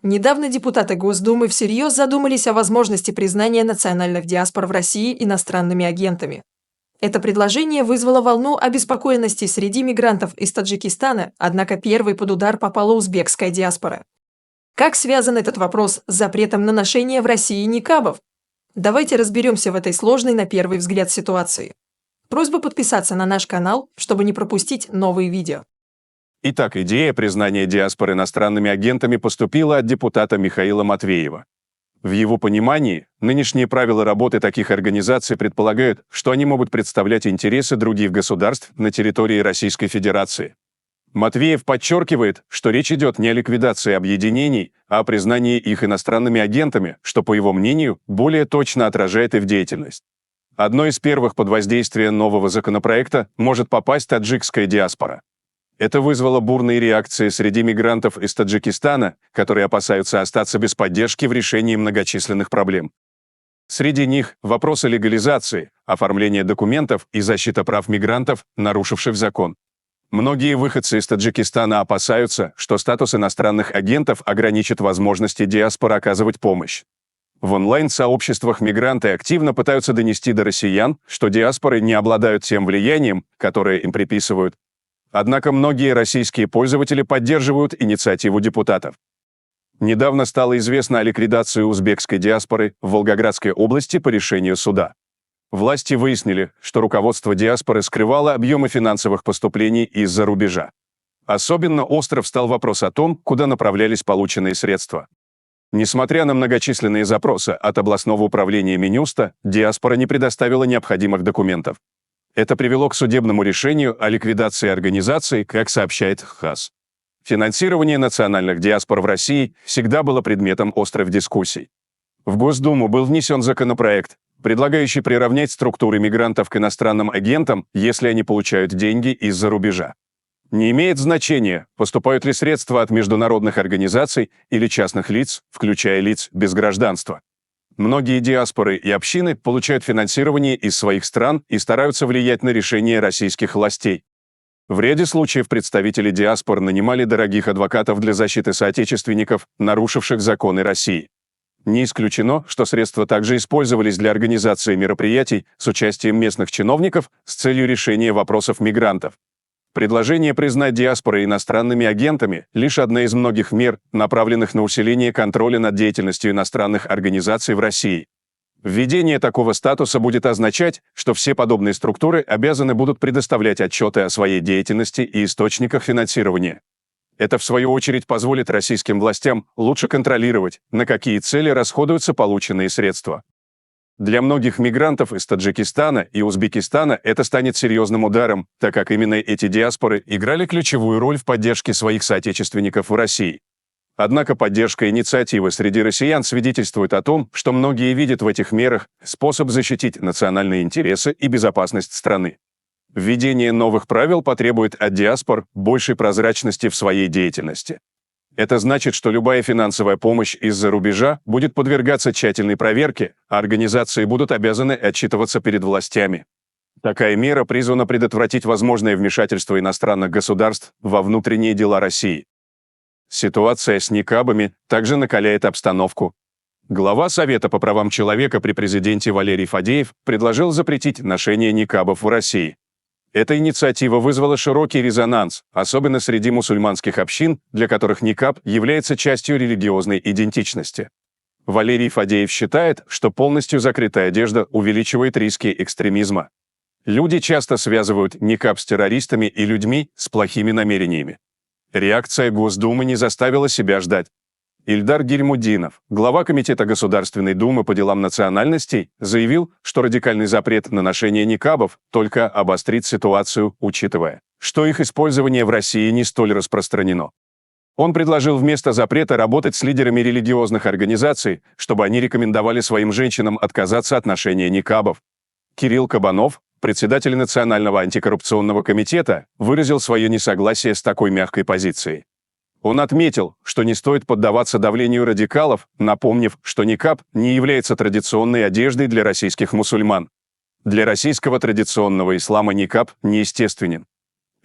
Недавно депутаты Госдумы всерьез задумались о возможности признания национальных диаспор в России иностранными агентами. Это предложение вызвало волну обеспокоенности среди мигрантов из Таджикистана, однако первой под удар попала узбекская диаспора. Как связан этот вопрос с запретом на ношение в России никабов? Давайте разберемся в этой сложной на первый взгляд ситуации. Просьба подписаться на наш канал, чтобы не пропустить новые видео. Итак, идея признания диаспор иностранными агентами поступила от депутата Михаила Матвеева. В его понимании, нынешние правила работы таких организаций предполагают, что они могут представлять интересы других государств на территории Российской Федерации. Матвеев подчеркивает, что речь идет не о ликвидации объединений, а о признании их иностранными агентами, что, по его мнению, более точно отражает их деятельность. Одной из первых под воздействием нового законопроекта может попасть таджикская диаспора. Это вызвало бурные реакции среди мигрантов из Таджикистана, которые опасаются остаться без поддержки в решении многочисленных проблем. Среди них вопросы легализации, оформления документов и защита прав мигрантов, нарушивших закон. Многие выходцы из Таджикистана опасаются, что статус иностранных агентов ограничит возможности диаспоры оказывать помощь. В онлайн-сообществах мигранты активно пытаются донести до россиян, что диаспоры не обладают тем влиянием, которое им приписывают. Однако многие российские пользователи поддерживают инициативу депутатов. Недавно стало известно о ликвидации узбекской диаспоры в Волгоградской области по решению суда. Власти выяснили, что руководство диаспоры скрывало объемы финансовых поступлений из-за рубежа. Особенно остро встал вопрос о том, куда направлялись полученные средства. Несмотря на многочисленные запросы от областного управления Минюста, диаспора не предоставила необходимых документов. Это привело к судебному решению о ликвидации организации, как сообщает ХАС. Финансирование национальных диаспор в России всегда было предметом острых дискуссий. В Госдуму был внесен законопроект, предлагающий приравнять структуры мигрантов к иностранным агентам, если они получают деньги из-за рубежа. Не имеет значения, поступают ли средства от международных организаций или частных лиц, включая лиц без гражданства. Многие диаспоры и общины получают финансирование из своих стран и стараются влиять на решения российских властей. В ряде случаев представители диаспор нанимали дорогих адвокатов для защиты соотечественников, нарушивших законы России. Не исключено, что средства также использовались для организации мероприятий с участием местных чиновников с целью решения вопросов мигрантов. Предложение признать диаспоры иностранными агентами – лишь одна из многих мер, направленных на усиление контроля над деятельностью иностранных организаций в России. Введение такого статуса будет означать, что все подобные структуры обязаны будут предоставлять отчеты о своей деятельности и источниках финансирования. Это, в свою очередь, позволит российским властям лучше контролировать, на какие цели расходуются полученные средства. Для многих мигрантов из Таджикистана и Узбекистана это станет серьезным ударом, так как именно эти диаспоры играли ключевую роль в поддержке своих соотечественников в России. Однако поддержка инициативы среди россиян свидетельствует о том, что многие видят в этих мерах способ защитить национальные интересы и безопасность страны. Введение новых правил потребует от диаспор большей прозрачности в своей деятельности. Это значит, что любая финансовая помощь из-за рубежа будет подвергаться тщательной проверке, а организации будут обязаны отчитываться перед властями. Такая мера призвана предотвратить возможное вмешательство иностранных государств во внутренние дела России. Ситуация с никабами также накаляет обстановку. Глава Совета по правам человека при президенте Валерий Фадеев предложил запретить ношение никабов в России. Эта инициатива вызвала широкий резонанс, особенно среди мусульманских общин, для которых никаб является частью религиозной идентичности. Валерий Фадеев считает, что полностью закрытая одежда увеличивает риски экстремизма. Люди часто связывают никаб с террористами и людьми с плохими намерениями. Реакция Госдумы не заставила себя ждать. Ильдар Гильмудинов, глава Комитета Государственной Думы по делам национальностей, заявил, что радикальный запрет на ношение никабов только обострит ситуацию, учитывая, что их использование в России не столь распространено. Он предложил вместо запрета работать с лидерами религиозных организаций, чтобы они рекомендовали своим женщинам отказаться от ношения никабов. Кирилл Кабанов, председатель Национального антикоррупционного комитета, выразил свое несогласие с такой мягкой позицией. Он отметил, что не стоит поддаваться давлению радикалов, напомнив, что никаб не является традиционной одеждой для российских мусульман. Для российского традиционного ислама никаб неестественен.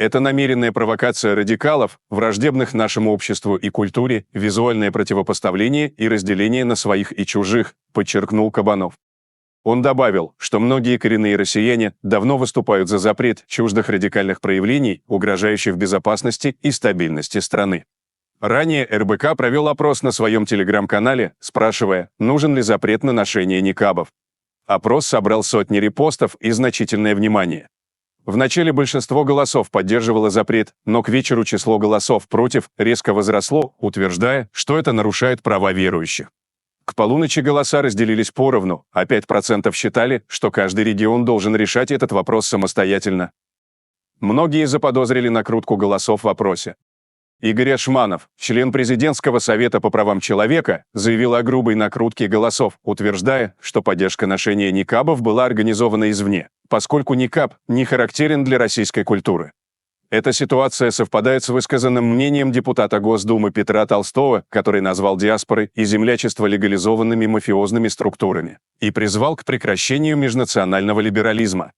Это намеренная провокация радикалов, враждебных нашему обществу и культуре, визуальное противопоставление и разделение на своих и чужих, подчеркнул Кабанов. Он добавил, что многие коренные россияне давно выступают за запрет чуждых радикальных проявлений, угрожающих безопасности и стабильности страны. Ранее РБК провел опрос на своем телеграм-канале, спрашивая, нужен ли запрет на ношение никабов. Опрос собрал сотни репостов и значительное внимание. Вначале большинство голосов поддерживало запрет, но к вечеру число голосов против резко возросло, утверждая, что это нарушает права верующих. К полуночи голоса разделились поровну, а 5% считали, что каждый регион должен решать этот вопрос самостоятельно. Многие заподозрили накрутку голосов в опросе. Игорь Ашманов, член президентского совета по правам человека, заявил о грубой накрутке голосов, утверждая, что поддержка ношения никабов была организована извне, поскольку никаб не характерен для российской культуры. Эта ситуация совпадает с высказанным мнением депутата Госдумы Петра Толстого, который назвал диаспоры и землячество легализованными мафиозными структурами и призвал к прекращению межнационального либерализма.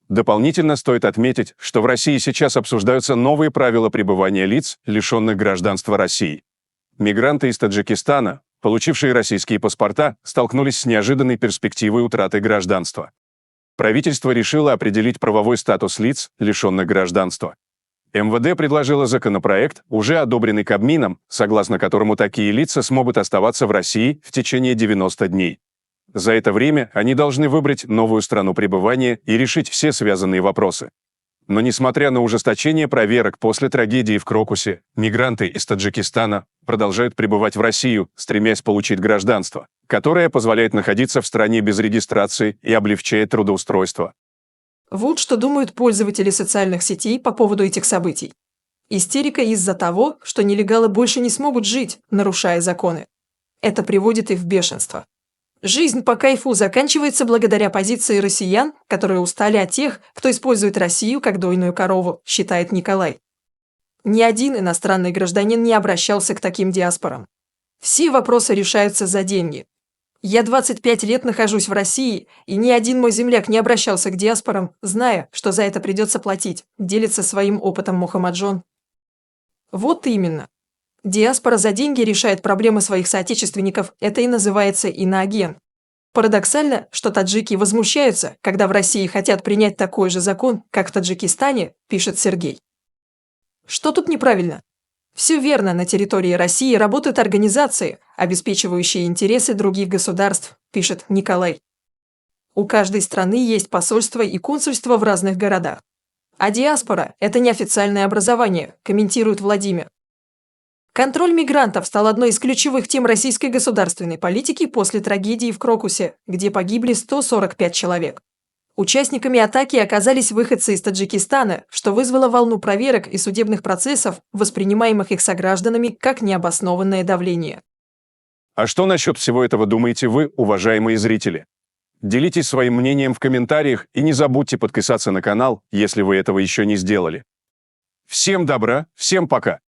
Дополнительно стоит отметить, что в России сейчас обсуждаются новые правила пребывания лиц, лишенных гражданства России. Мигранты из Таджикистана, получившие российские паспорта, столкнулись с неожиданной перспективой утраты гражданства. Правительство решило определить правовой статус лиц, лишенных гражданства. МВД предложило законопроект, уже одобренный Кабмином, согласно которому такие лица смогут оставаться в России в течение 90 дней. За это время они должны выбрать новую страну пребывания и решить все связанные вопросы. Но несмотря на ужесточение проверок после трагедии в Крокусе, мигранты из Таджикистана продолжают прибывать в Россию, стремясь получить гражданство, которое позволяет находиться в стране без регистрации и облегчает трудоустройство. Вот что думают пользователи социальных сетей по поводу этих событий. Истерика из-за того, что нелегалы больше не смогут жить, нарушая законы. Это приводит их в бешенство. Жизнь по кайфу заканчивается благодаря позиции россиян, которые устали от тех, кто использует Россию как дойную корову, считает Николай. Ни один иностранный гражданин не обращался к таким диаспорам. Все вопросы решаются за деньги. Я 25 лет нахожусь в России, и ни один мой земляк не обращался к диаспорам, зная, что за это придется платить, делится своим опытом Мухаммаджон. Вот именно. Диаспора за деньги решает проблемы своих соотечественников, это и называется иноагент. Парадоксально, что таджики возмущаются, когда в России хотят принять такой же закон, как в Таджикистане, пишет Сергей. Что тут неправильно? Все верно, на территории России работают организации, обеспечивающие интересы других государств, пишет Николай. У каждой страны есть посольство и консульство в разных городах. А диаспора – это неофициальное образование, комментирует Владимир. Контроль мигрантов стал одной из ключевых тем российской государственной политики после трагедии в Крокусе, где погибли 145 человек. Участниками атаки оказались выходцы из Таджикистана, что вызвало волну проверок и судебных процессов, воспринимаемых их согражданами как необоснованное давление. А что насчет всего этого думаете вы, уважаемые зрители? Делитесь своим мнением в комментариях и не забудьте подписаться на канал, если вы этого еще не сделали. Всем добра, всем пока!